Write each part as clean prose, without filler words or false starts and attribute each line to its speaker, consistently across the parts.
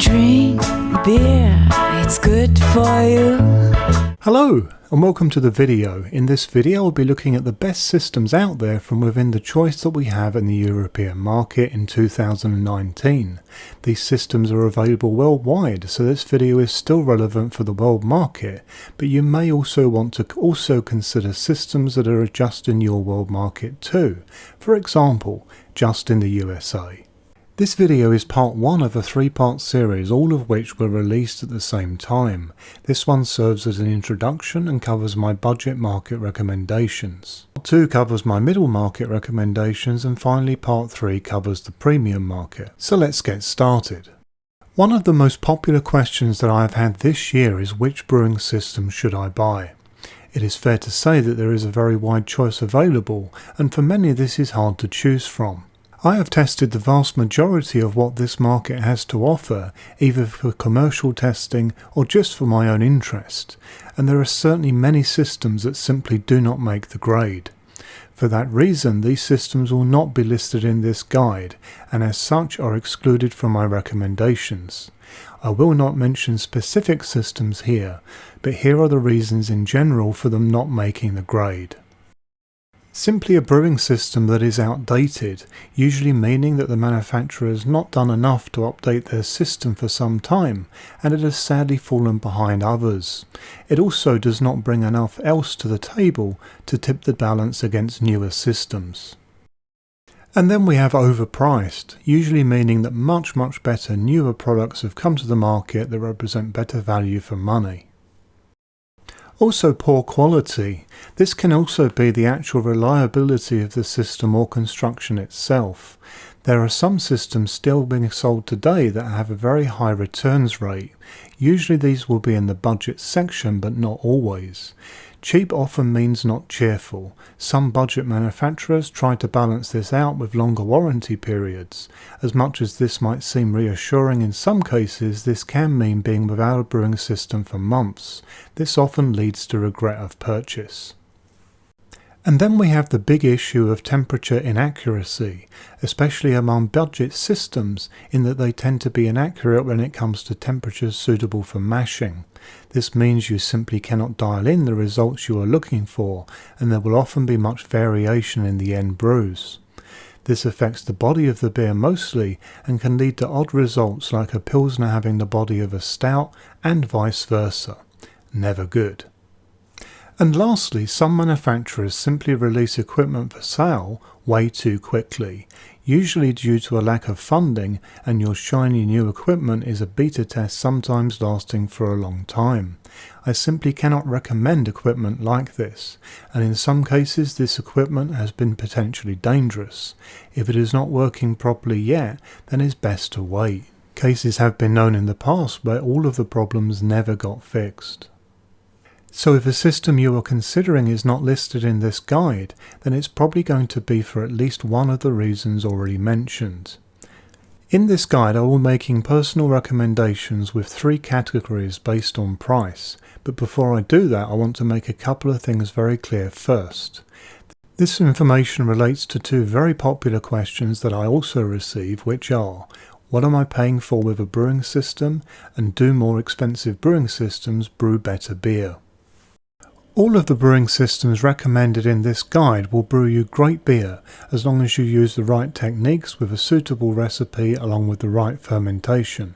Speaker 1: Drink beer, it's good for you.
Speaker 2: Hello and welcome to the video. In this video I'll be looking at the best systems out there from within the choice that we have in the European market in 2019. These systems are available worldwide, so this video is still relevant for the world market, but you may also want to consider systems that are just in your world market too, for example, just in the USA. This video is part 1 of a 3-part series, all of which were released at the same time. This one serves as an introduction and covers my budget market recommendations. Part 2 covers my middle market recommendations, and finally part 3 covers the premium market. So let's get started. One of the most popular questions that I have had this year is which brewing system should I buy? It is fair to say that there is a very wide choice available, and for many this is hard to choose from. I have tested the vast majority of what this market has to offer, either for commercial testing or just for my own interest, and there are certainly many systems that simply do not make the grade. For that reason, these systems will not be listed in this guide, and as such are excluded from my recommendations. I will not mention specific systems here, but here are the reasons in general for them not making the grade. Simply a brewing system that is outdated, usually meaning that the manufacturer has not done enough to update their system for some time, and it has sadly fallen behind others. It also does not bring enough else to the table to tip the balance against newer systems. And then we have overpriced, usually meaning that much better newer products have come to the market that represent better value for money. Also poor quality. This can also be the actual reliability of the system or construction itself. There are some systems still being sold today that have a very high returns rate. Usually these will be in the budget section, but not always. Cheap often means not cheerful. Some budget manufacturers try to balance this out with longer warranty periods. As much as this might seem reassuring in some cases, this can mean being without a brewing system for months. This often leads to regret of purchase. And then we have the big issue of temperature inaccuracy, especially among budget systems, in that they tend to be inaccurate when it comes to temperatures suitable for mashing. This means you simply cannot dial in the results you are looking for, and there will often be much variation in the end brews. This affects the body of the beer mostly, and can lead to odd results like a Pilsner having the body of a stout, and vice versa. Never good. And lastly, some manufacturers simply release equipment for sale way too quickly, usually due to a lack of funding, and your shiny new equipment is a beta test sometimes lasting for a long time. I simply cannot recommend equipment like this, and in some cases this equipment has been potentially dangerous. If it is not working properly yet, then it's best to wait. Cases have been known in the past where all of the problems never got fixed. So if a system you are considering is not listed in this guide, then it's probably going to be for at least one of the reasons already mentioned. In this guide I will be making personal recommendations with 3 categories based on price, but before I do that I want to make a couple of things very clear first. This information relates to 2 very popular questions that I also receive, which are: what am I paying for with a brewing system, and do more expensive brewing systems brew better beer? All of the brewing systems recommended in this guide will brew you great beer as long as you use the right techniques with a suitable recipe along with the right fermentation.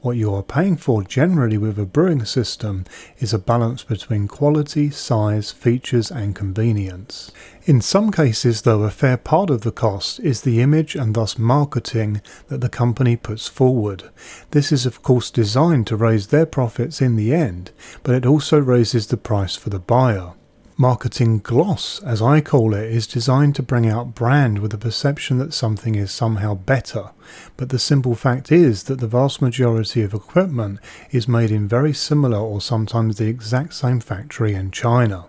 Speaker 2: What you are paying for generally with a brewing system is a balance between quality, size, features and convenience. In some cases though, a fair part of the cost is the image and thus marketing that the company puts forward. This is of course designed to raise their profits in the end, but it also raises the price for the buyer. Marketing gloss, as I call it, is designed to bring out brand with the perception that something is somehow better, but the simple fact is that the vast majority of equipment is made in very similar or sometimes the exact same factory in China.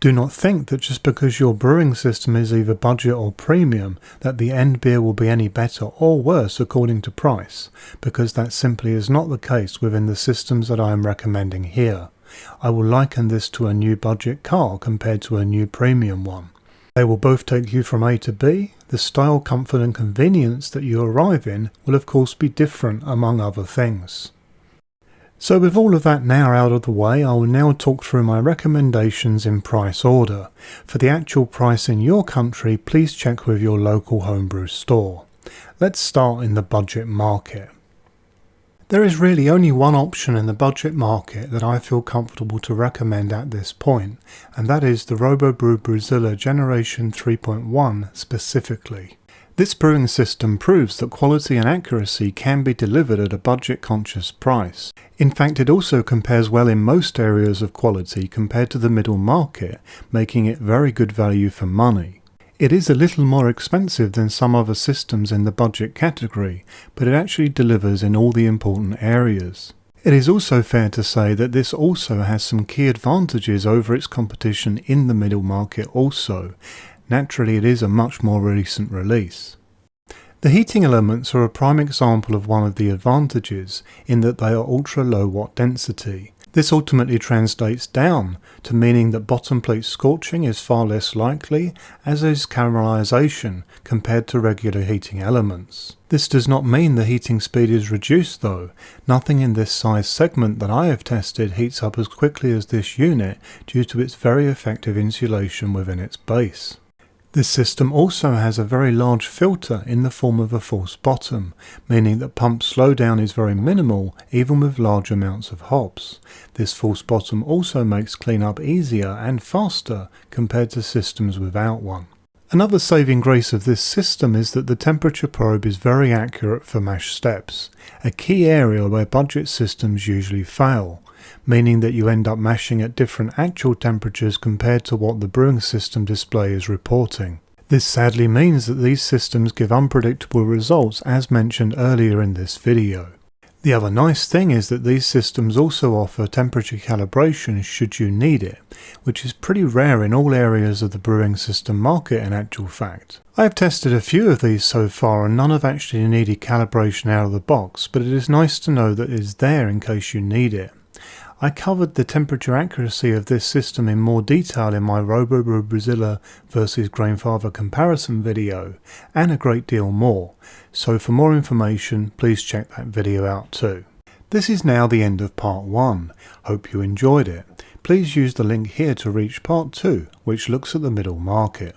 Speaker 2: Do not think that just because your brewing system is either budget or premium that the end beer will be any better or worse according to price, because that simply is not the case within the systems that I am recommending here. I will liken this to a new budget car compared to a new premium one. They will both take you from A to B, The style, comfort and convenience that you arrive in will of course be different among other things. So with all of that now out of the way, I will now talk through my recommendations in price order. For the actual price in your country, please check with your local homebrew store. Let's start in the budget market. There is really only one option in the budget market that I feel comfortable to recommend at this point, and that is the RoboBrew Brewzilla Generation 3.1 specifically. This brewing system proves that quality and accuracy can be delivered at a budget-conscious price. In fact, it also compares well in most areas of quality compared to the middle market, making it very good value for money. It is a little more expensive than some other systems in the budget category, but it actually delivers in all the important areas. It is also fair to say that this also has some key advantages over its competition in the middle market also. Naturally, it is a much more recent release. The heating elements are a prime example of one of the advantages in that they are ultra low watt density. This ultimately translates down to meaning that bottom plate scorching is far less likely, as is caramelization compared to regular heating elements. This does not mean the heating speed is reduced though. Nothing in this size segment that I have tested heats up as quickly as this unit due to its very effective insulation within its base. This system also has a very large filter in the form of a false bottom, meaning that pump slowdown is very minimal even with large amounts of hops. This false bottom also makes cleanup easier and faster compared to systems without one. Another saving grace of this system is that the temperature probe is very accurate for mash steps, a key area where budget systems usually fail, meaning that you end up mashing at different actual temperatures compared to what the brewing system display is reporting. This sadly means that these systems give unpredictable results as mentioned earlier in this video. The other nice thing is that these systems also offer temperature calibration should you need it, which is pretty rare in all areas of the brewing system market in actual fact. I have tested a few of these so far and none have actually needed calibration out of the box, but it is nice to know that it is there in case you need it. I covered the temperature accuracy of this system in more detail in my RoboBrew Brewzilla vs Grainfather comparison video, and a great deal more, so for more information please check that video out too. This is now the end of part 1, hope you enjoyed it. Please use the link here to reach part 2, which looks at the middle market.